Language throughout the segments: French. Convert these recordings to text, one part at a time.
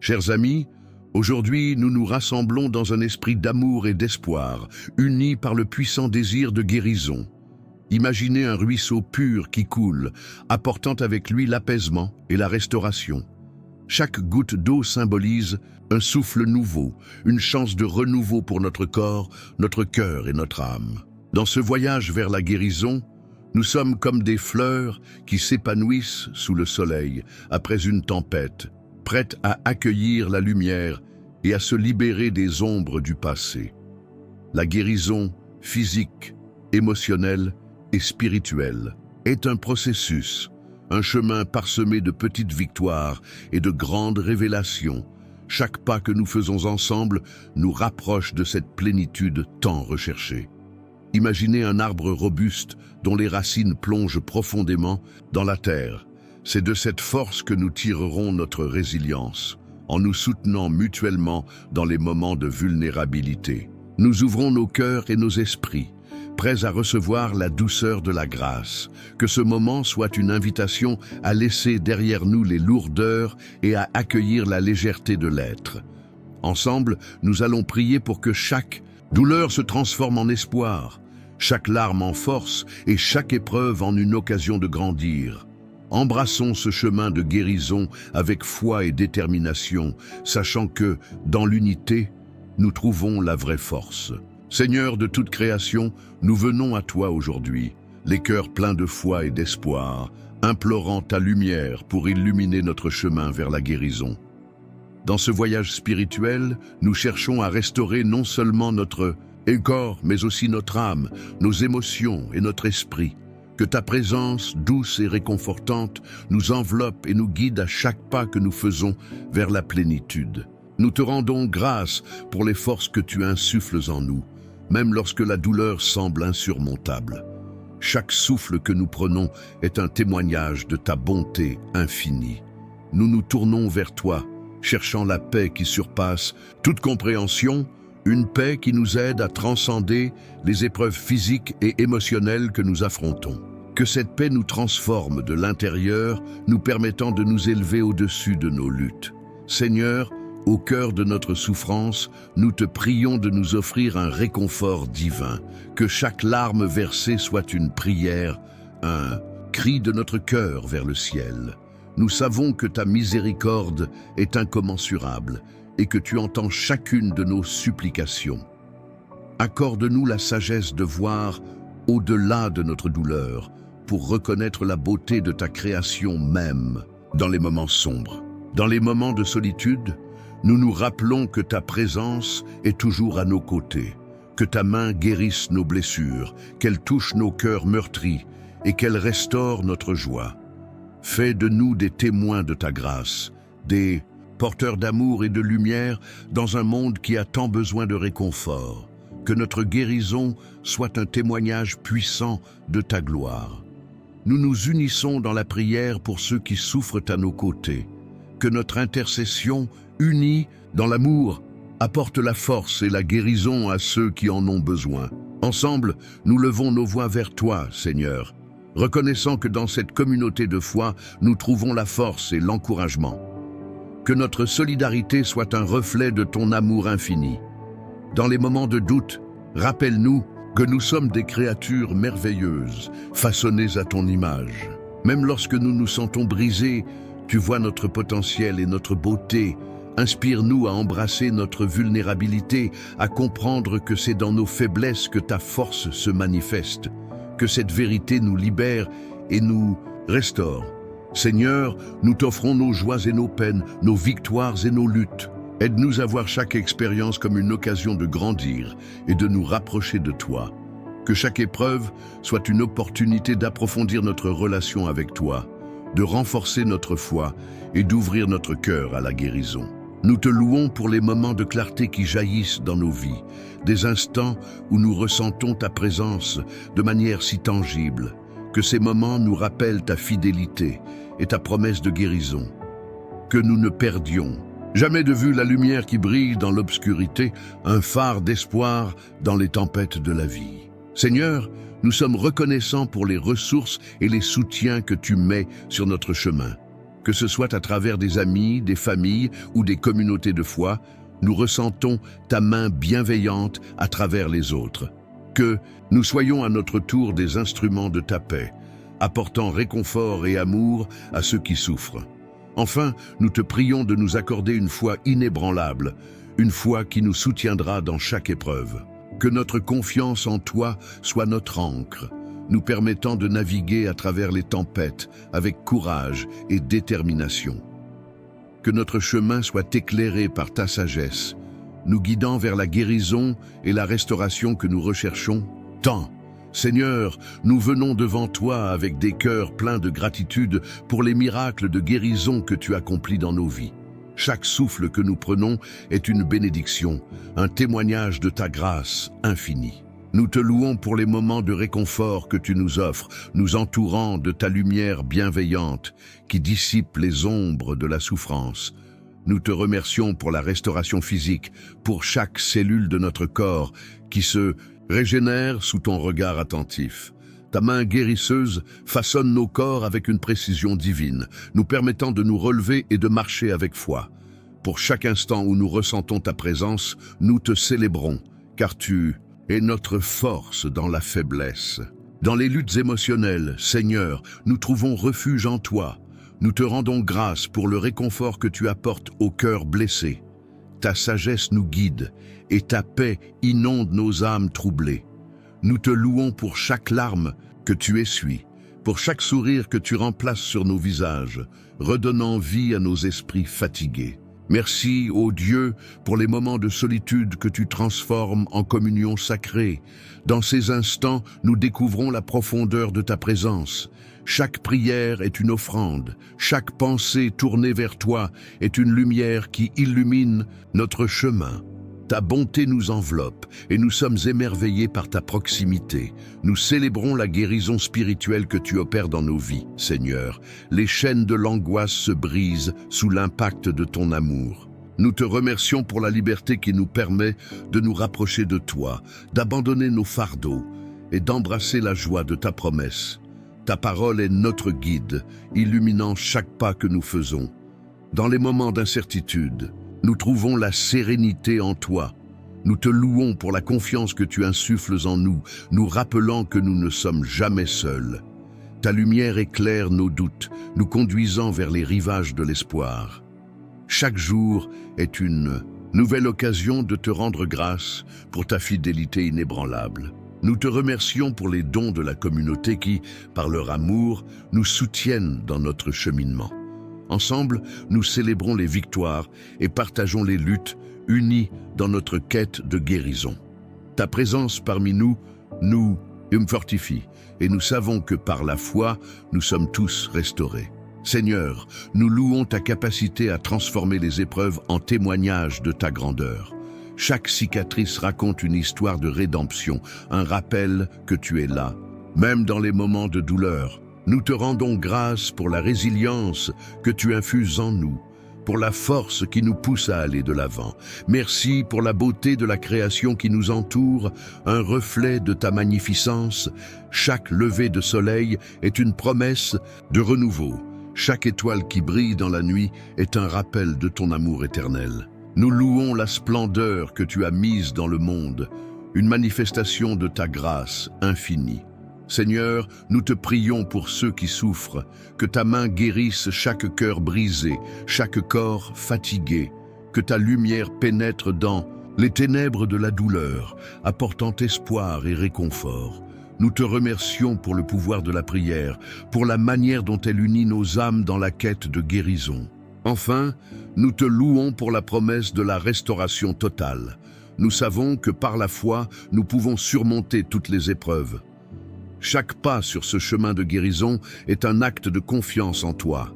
Chers amis, aujourd'hui nous nous rassemblons dans un esprit d'amour et d'espoir, unis par le puissant désir de guérison. Imaginez un ruisseau pur qui coule, apportant avec lui l'apaisement et la restauration. Chaque goutte d'eau symbolise un souffle nouveau, une chance de renouveau pour notre corps, notre cœur et notre âme. Dans ce voyage vers la guérison, nous sommes comme des fleurs qui s'épanouissent sous le soleil après une tempête, prêtes à accueillir la lumière et à se libérer des ombres du passé. La guérison physique, émotionnelle et spirituelle est un processus, un chemin parsemé de petites victoires et de grandes révélations. Chaque pas que nous faisons ensemble nous rapproche de cette plénitude tant recherchée. Imaginez un arbre robuste dont les racines plongent profondément dans la terre. C'est de cette force que nous tirerons notre résilience, en nous soutenant mutuellement dans les moments de vulnérabilité. Nous ouvrons nos cœurs et nos esprits, prêts à recevoir la douceur de la grâce. Que ce moment soit une invitation à laisser derrière nous les lourdeurs et à accueillir la légèreté de l'être. Ensemble, nous allons prier pour que chaque douleur se transforme en espoir, chaque larme en force et chaque épreuve en une occasion de grandir. Embrassons ce chemin de guérison avec foi et détermination, sachant que, dans l'unité, nous trouvons la vraie force. Seigneur de toute création, nous venons à toi aujourd'hui, les cœurs pleins de foi et d'espoir, implorant ta lumière pour illuminer notre chemin vers la guérison. Dans ce voyage spirituel, nous cherchons à restaurer non seulement notre corps, mais aussi notre âme, nos émotions et notre esprit. Que ta présence, douce et réconfortante, nous enveloppe et nous guide à chaque pas que nous faisons vers la plénitude. Nous te rendons grâce pour les forces que tu insuffles en nous, même lorsque la douleur semble insurmontable. Chaque souffle que nous prenons est un témoignage de ta bonté infinie. Nous nous tournons vers toi, cherchant la paix qui surpasse toute compréhension, une paix qui nous aide à transcender les épreuves physiques et émotionnelles que nous affrontons. Que cette paix nous transforme de l'intérieur, nous permettant de nous élever au-dessus de nos luttes. Seigneur, au cœur de notre souffrance, nous te prions de nous offrir un réconfort divin, que chaque larme versée soit une prière, un cri de notre cœur vers le ciel. Nous savons que ta miséricorde est incommensurable et que tu entends chacune de nos supplications. Accorde-nous la sagesse de voir au-delà de notre douleur pour reconnaître la beauté de ta création même dans les moments sombres. Dans les moments de solitude, nous nous rappelons que ta présence est toujours à nos côtés, que ta main guérisse nos blessures, qu'elle touche nos cœurs meurtris et qu'elle restaure notre joie. Fais de nous des témoins de ta grâce, des porteurs d'amour et de lumière dans un monde qui a tant besoin de réconfort. Que notre guérison soit un témoignage puissant de ta gloire. Nous nous unissons dans la prière pour ceux qui souffrent à nos côtés. Que notre intercession, unie dans l'amour, apporte la force et la guérison à ceux qui en ont besoin. Ensemble, nous levons nos voix vers toi, Seigneur, reconnaissant que dans cette communauté de foi, nous trouvons la force et l'encouragement. Que notre solidarité soit un reflet de ton amour infini. Dans les moments de doute, rappelle-nous que nous sommes des créatures merveilleuses, façonnées à ton image. Même lorsque nous nous sentons brisés, tu vois notre potentiel et notre beauté. Inspire-nous à embrasser notre vulnérabilité, à comprendre que c'est dans nos faiblesses que ta force se manifeste. Que cette vérité nous libère et nous restaure. Seigneur, nous t'offrons nos joies et nos peines, nos victoires et nos luttes. Aide-nous à voir chaque expérience comme une occasion de grandir et de nous rapprocher de toi. Que chaque épreuve soit une opportunité d'approfondir notre relation avec toi, de renforcer notre foi et d'ouvrir notre cœur à la guérison. Nous te louons pour les moments de clarté qui jaillissent dans nos vies, des instants où nous ressentons ta présence de manière si tangible. Que ces moments nous rappellent ta fidélité et ta promesse de guérison. Que nous ne perdions jamais de vue la lumière qui brille dans l'obscurité, un phare d'espoir dans les tempêtes de la vie. Seigneur, nous sommes reconnaissants pour les ressources et les soutiens que tu mets sur notre chemin. Que ce soit à travers des amis, des familles ou des communautés de foi, nous ressentons ta main bienveillante à travers les autres. Que nous soyons à notre tour des instruments de ta paix, apportant réconfort et amour à ceux qui souffrent. Enfin, nous te prions de nous accorder une foi inébranlable, une foi qui nous soutiendra dans chaque épreuve. Que notre confiance en toi soit notre ancre, nous permettant de naviguer à travers les tempêtes avec courage et détermination. Que notre chemin soit éclairé par ta sagesse, nous guidant vers la guérison et la restauration que nous recherchons tant. Seigneur, nous venons devant toi avec des cœurs pleins de gratitude pour les miracles de guérison que tu accomplis dans nos vies. Chaque souffle que nous prenons est une bénédiction, un témoignage de ta grâce infinie. Nous te louons pour les moments de réconfort que tu nous offres, nous entourant de ta lumière bienveillante qui dissipe les ombres de la souffrance. Nous te remercions pour la restauration physique, pour chaque cellule de notre corps qui se régénère sous ton regard attentif. Ta main guérisseuse façonne nos corps avec une précision divine, nous permettant de nous relever et de marcher avec foi. Pour chaque instant où nous ressentons ta présence, nous te célébrons, car tu es notre force dans la faiblesse. Dans les luttes émotionnelles, Seigneur, nous trouvons refuge en toi. Nous te rendons grâce pour le réconfort que tu apportes au cœur blessé. Ta sagesse nous guide et ta paix inonde nos âmes troublées. Nous te louons pour chaque larme que tu essuies, pour chaque sourire que tu remplaces sur nos visages, redonnant vie à nos esprits fatigués. Merci, ô Dieu, pour les moments de solitude que tu transformes en communion sacrée. Dans ces instants, nous découvrons la profondeur de ta présence. Chaque prière est une offrande, chaque pensée tournée vers toi est une lumière qui illumine notre chemin. Ta bonté nous enveloppe et nous sommes émerveillés par ta proximité. Nous célébrons la guérison spirituelle que tu opères dans nos vies, Seigneur. Les chaînes de l'angoisse se brisent sous l'impact de ton amour. Nous te remercions pour la liberté qui nous permet de nous rapprocher de toi, d'abandonner nos fardeaux et d'embrasser la joie de ta promesse. Ta parole est notre guide, illuminant chaque pas que nous faisons. Dans les moments d'incertitude, nous trouvons la sérénité en toi. Nous te louons pour la confiance que tu insuffles en nous, nous rappelant que nous ne sommes jamais seuls. Ta lumière éclaire nos doutes, nous conduisant vers les rivages de l'espoir. Chaque jour est une nouvelle occasion de te rendre grâce pour ta fidélité inébranlable. Nous te remercions pour les dons de la communauté qui, par leur amour, nous soutiennent dans notre cheminement. Ensemble, nous célébrons les victoires et partageons les luttes, unis dans notre quête de guérison. Ta présence parmi nous nous fortifie et nous savons que par la foi, nous sommes tous restaurés. Seigneur, nous louons ta capacité à transformer les épreuves en témoignages de ta grandeur. Chaque cicatrice raconte une histoire de rédemption, un rappel que tu es là, même dans les moments de douleur. Nous te rendons grâce pour la résilience que tu infuses en nous, pour la force qui nous pousse à aller de l'avant. Merci pour la beauté de la création qui nous entoure, un reflet de ta magnificence. Chaque lever de soleil est une promesse de renouveau. Chaque étoile qui brille dans la nuit est un rappel de ton amour éternel. Nous louons la splendeur que tu as mise dans le monde, une manifestation de ta grâce infinie. Seigneur, nous te prions pour ceux qui souffrent, que ta main guérisse chaque cœur brisé, chaque corps fatigué, que ta lumière pénètre dans les ténèbres de la douleur, apportant espoir et réconfort. Nous te remercions pour le pouvoir de la prière, pour la manière dont elle unit nos âmes dans la quête de guérison. Enfin, nous te louons pour la promesse de la restauration totale. Nous savons que par la foi, nous pouvons surmonter toutes les épreuves. Chaque pas sur ce chemin de guérison est un acte de confiance en toi.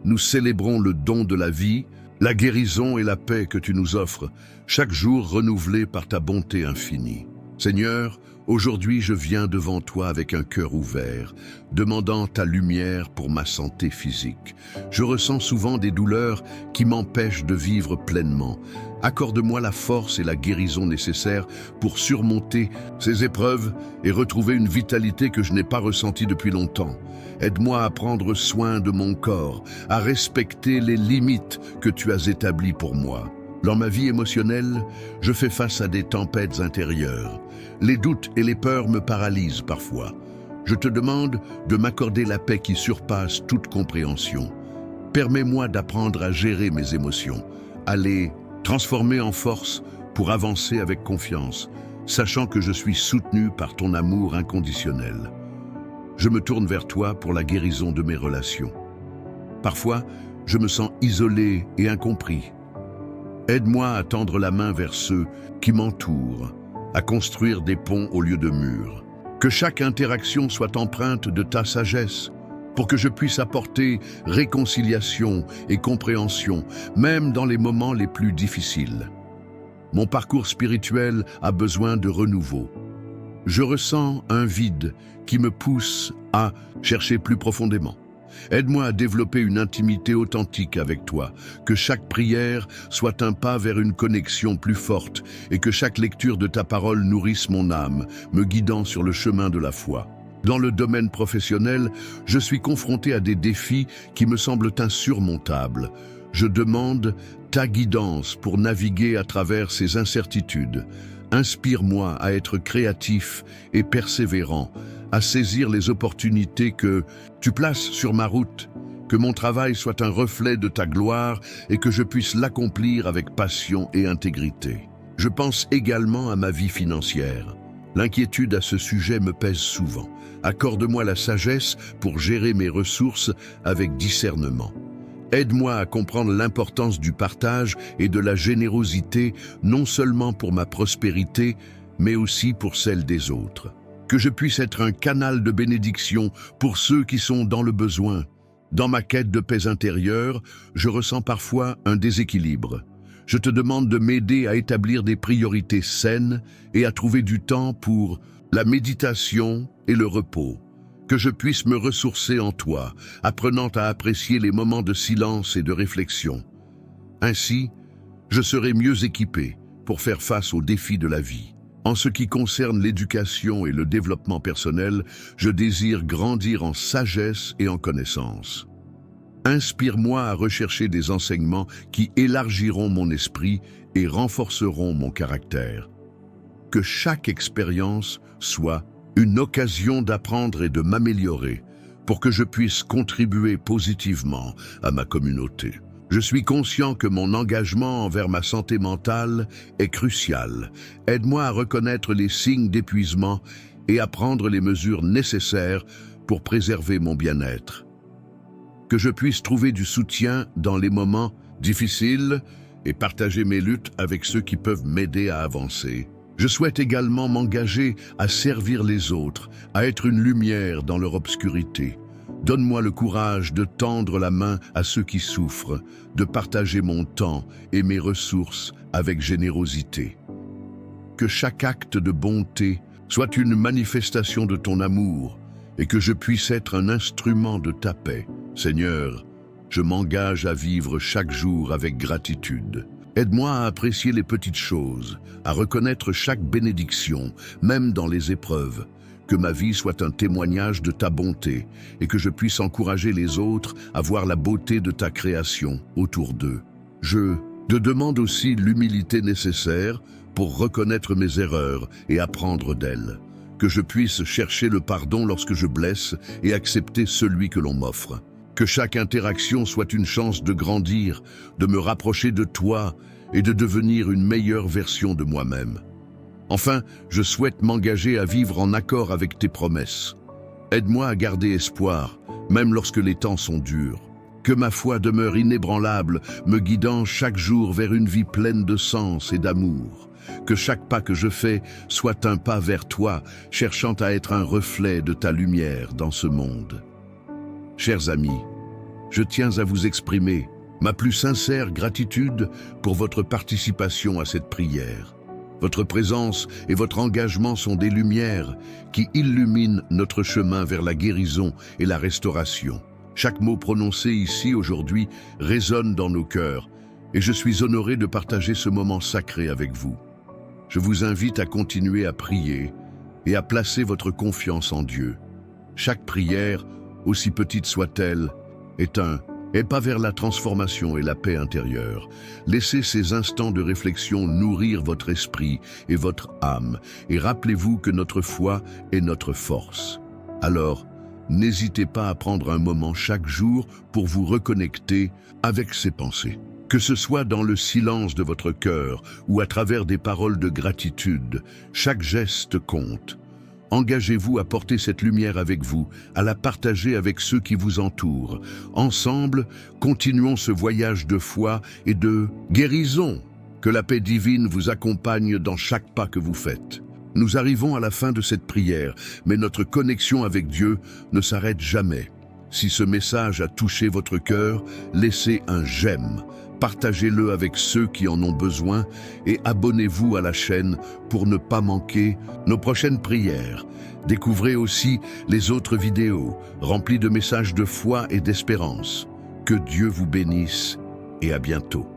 Nous célébrons le don de la vie, la guérison et la paix que tu nous offres, chaque jour renouvelé par ta bonté infinie. Seigneur, Aujourd'hui, je viens devant toi avec un cœur ouvert, demandant ta lumière pour ma santé physique. Je ressens souvent des douleurs qui m'empêchent de vivre pleinement. Accorde-moi la force et la guérison nécessaires pour surmonter ces épreuves et retrouver une vitalité que je n'ai pas ressentie depuis longtemps. Aide-moi à prendre soin de mon corps, à respecter les limites que tu as établies pour moi. Dans ma vie émotionnelle, je fais face à des tempêtes intérieures. Les doutes et les peurs me paralysent parfois. Je te demande de m'accorder la paix qui surpasse toute compréhension. Permets-moi d'apprendre à gérer mes émotions, à les transformer en force pour avancer avec confiance, sachant que je suis soutenu par ton amour inconditionnel. Je me tourne vers toi pour la guérison de mes relations. Parfois, je me sens isolé et incompris. Aide-moi à tendre la main vers ceux qui m'entourent, à construire des ponts au lieu de murs. Que chaque interaction soit empreinte de ta sagesse, pour que je puisse apporter réconciliation et compréhension, même dans les moments les plus difficiles. Mon parcours spirituel a besoin de renouveau. Je ressens un vide qui me pousse à chercher plus profondément. Aide-moi à développer une intimité authentique avec toi, que chaque prière soit un pas vers une connexion plus forte et que chaque lecture de ta parole nourrisse mon âme, me guidant sur le chemin de la foi. Dans le domaine professionnel, je suis confronté à des défis qui me semblent insurmontables. Je demande ta guidance pour naviguer à travers ces incertitudes. Inspire-moi à être créatif et persévérant, à saisir les opportunités que tu places sur ma route, que mon travail soit un reflet de ta gloire et que je puisse l'accomplir avec passion et intégrité. Je pense également à ma vie financière. L'inquiétude à ce sujet me pèse souvent. Accorde-moi la sagesse pour gérer mes ressources avec discernement. Aide-moi à comprendre l'importance du partage et de la générosité, non seulement pour ma prospérité, mais aussi pour celle des autres. Que je puisse être un canal de bénédiction pour ceux qui sont dans le besoin. Dans ma quête de paix intérieure, je ressens parfois un déséquilibre. Je te demande de m'aider à établir des priorités saines et à trouver du temps pour la méditation et le repos. Que je puisse me ressourcer en toi, apprenant à apprécier les moments de silence et de réflexion. Ainsi, je serai mieux équipé pour faire face aux défis de la vie. En ce qui concerne l'éducation et le développement personnel, je désire grandir en sagesse et en connaissance. Inspire-moi à rechercher des enseignements qui élargiront mon esprit et renforceront mon caractère. Que chaque expérience soit une occasion d'apprendre et de m'améliorer pour que je puisse contribuer positivement à ma communauté. Je suis conscient que mon engagement envers ma santé mentale est crucial. Aide-moi à reconnaître les signes d'épuisement et à prendre les mesures nécessaires pour préserver mon bien-être. Que je puisse trouver du soutien dans les moments difficiles et partager mes luttes avec ceux qui peuvent m'aider à avancer. Je souhaite également m'engager à servir les autres, à être une lumière dans leur obscurité. Donne-moi le courage de tendre la main à ceux qui souffrent, de partager mon temps et mes ressources avec générosité. Que chaque acte de bonté soit une manifestation de ton amour et que je puisse être un instrument de ta paix. Seigneur, je m'engage à vivre chaque jour avec gratitude. Aide-moi à apprécier les petites choses, à reconnaître chaque bénédiction, même dans les épreuves. Que ma vie soit un témoignage de ta bonté et que je puisse encourager les autres à voir la beauté de ta création autour d'eux. Je te demande aussi l'humilité nécessaire pour reconnaître mes erreurs et apprendre d'elles. Que je puisse chercher le pardon lorsque je blesse et accepter celui que l'on m'offre. Que chaque interaction soit une chance de grandir, de me rapprocher de toi et de devenir une meilleure version de moi-même. Enfin, je souhaite m'engager à vivre en accord avec tes promesses. Aide-moi à garder espoir, même lorsque les temps sont durs. Que ma foi demeure inébranlable, me guidant chaque jour vers une vie pleine de sens et d'amour. Que chaque pas que je fais soit un pas vers toi, cherchant à être un reflet de ta lumière dans ce monde. Chers amis, je tiens à vous exprimer ma plus sincère gratitude pour votre participation à cette prière. Votre présence et votre engagement sont des lumières qui illuminent notre chemin vers la guérison et la restauration. Chaque mot prononcé ici aujourd'hui résonne dans nos cœurs et je suis honoré de partager ce moment sacré avec vous. Je vous invite à continuer à prier et à placer votre confiance en Dieu. Chaque prière, aussi petite soit-elle, est un pas vers la transformation et la paix intérieure. Laissez ces instants de réflexion nourrir votre esprit et votre âme, et rappelez-vous que notre foi est notre force. Alors, n'hésitez pas à prendre un moment chaque jour pour vous reconnecter avec ces pensées. Que ce soit dans le silence de votre cœur ou à travers des paroles de gratitude, chaque geste compte. Engagez-vous à porter cette lumière avec vous, à la partager avec ceux qui vous entourent. Ensemble, continuons ce voyage de foi et de guérison. Que la paix divine vous accompagne dans chaque pas que vous faites. Nous arrivons à la fin de cette prière, mais notre connexion avec Dieu ne s'arrête jamais. Si ce message a touché votre cœur, laissez un j'aime. Partagez-le avec ceux qui en ont besoin et abonnez-vous à la chaîne pour ne pas manquer nos prochaines prières. Découvrez aussi les autres vidéos remplies de messages de foi et d'espérance. Que Dieu vous bénisse et à bientôt.